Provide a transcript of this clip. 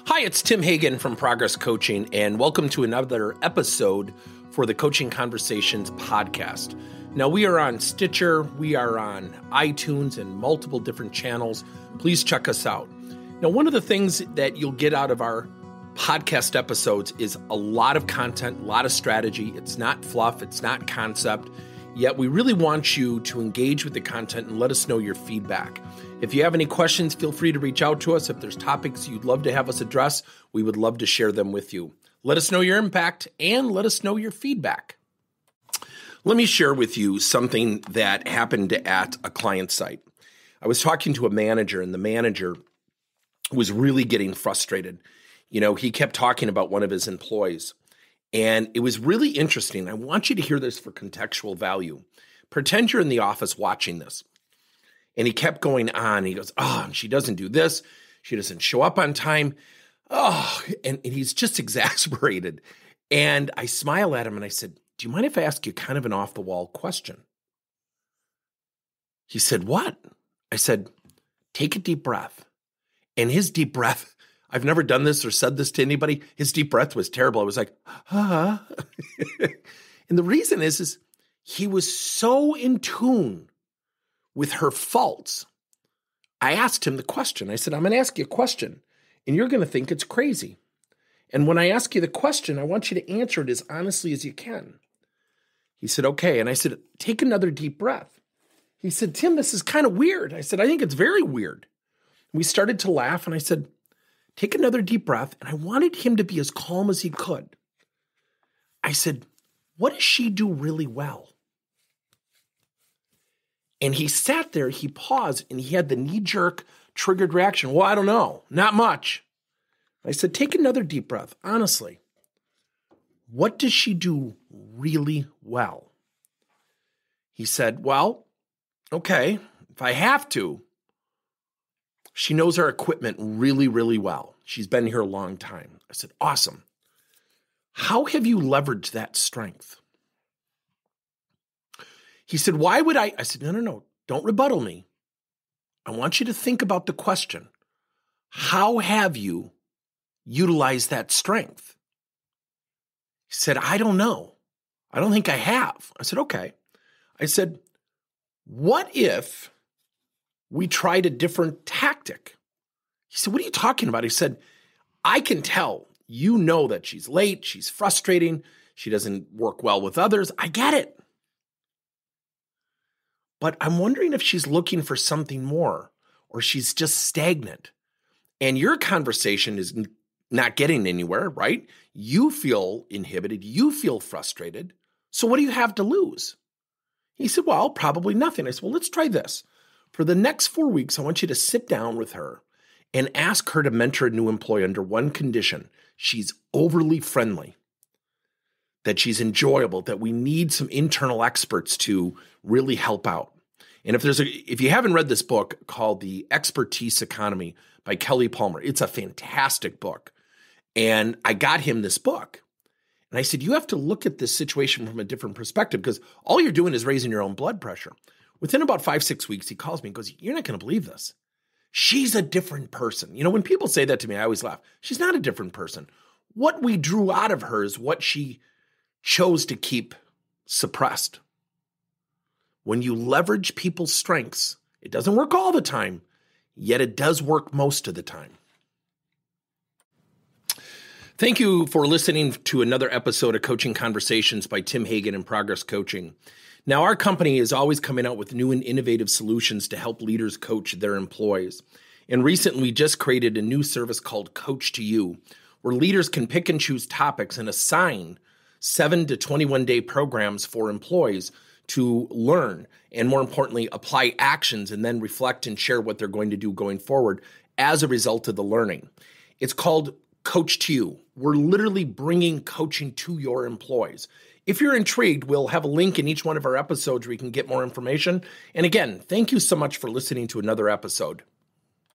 Hi, it's Tim Hagen from Progress Coaching, and welcome to another episode for the Coaching Conversations podcast. Now, we are on Stitcher, we are on iTunes, and multiple different channels. Please check us out. Now, one of the things that you'll get out of our podcast episodes is a lot of content, a lot of strategy. It's not fluff, it's not concept, yet we really want you to engage with the content and let us know your feedback. If you have any questions, feel free to reach out to us. If there's topics you'd love to have us address, we would love to share them with you. Let us know your impact and let us know your feedback. Let me share with you something that happened at a client site. I was talking to a manager, and the manager was really getting frustrated. You know, he kept talking about one of his employees, and it was really interesting. I want you to hear this for contextual value. Pretend you're in the office watching this. And he kept going on. He goes, and she doesn't do this. She doesn't show up on time. And he's just exasperated. And I smile at him and I said, do you mind if I ask you kind of an off-the-wall question? He said, what? I said, take a deep breath. And his deep breath, I've never done this or said this to anybody. His deep breath was terrible. I was like, And the reason is he was so in tune with her faults. I asked him the question. I said, I'm going to ask you a question, and you're going to think it's crazy. And when I ask you the question, I want you to answer it as honestly as you can. He said, okay. And I said, take another deep breath. He said, Tim, this is kind of weird. I said, I think it's very weird. We started to laugh, and I said, take another deep breath. And I wanted him to be as calm as he could. I said, what does she do really well? And he sat there, he paused, and he had the knee-jerk triggered reaction. Well, I don't know, not much. I said, take another deep breath. Honestly, what does she do really well? He said, well, okay, if I have to, she knows our equipment really, really well. She's been here a long time. I said, awesome. How have you leveraged that strength? He said, why would I? I said, no, don't rebuttal me. I want you to think about the question. How have you utilized that strength? He said, I don't know. I don't think I have. I said, okay. I said, what if we tried a different tactic? He said, what are you talking about? He said, I can tell you know that she's late, she's frustrating, she doesn't work well with others. I get it. But I'm wondering if she's looking for something more or she's just stagnant. And your conversation is not getting anywhere, right? You feel inhibited. You feel frustrated. So what do you have to lose? He said, well, probably nothing. I said, well, let's try this. For the next 4 weeks, I want you to sit down with her and ask her to mentor a new employee under one condition. She's overly friendly, that she's enjoyable, that we need some internal experts to really help out. And if you haven't read this book called The Expertise Economy by Kelly Palmer, it's a fantastic book. And I got him this book. And I said, you have to look at this situation from a different perspective because all you're doing is raising your own blood pressure. Within about 5-6 weeks, he calls me and goes, you're not going to believe this. She's a different person. You know, when people say that to me, I always laugh. She's not a different person. What we drew out of her is what she chose to keep suppressed. When you leverage people's strengths, it doesn't work all the time, yet it does work most of the time. Thank you for listening to another episode of Coaching Conversations by Tim Hagen and Progress Coaching. Now, our company is always coming out with new and innovative solutions to help leaders coach their employees. And recently, we just created a new service called Coach to You, where leaders can pick and choose topics and assign 7 to 21-day programs for employees to learn and, more importantly, apply actions and then reflect and share what they're going to do going forward as a result of the learning. It's called Coach to You. We're literally bringing coaching to your employees. If you're intrigued, we'll have a link in each one of our episodes where you can get more information. And again, thank you so much for listening to another episode.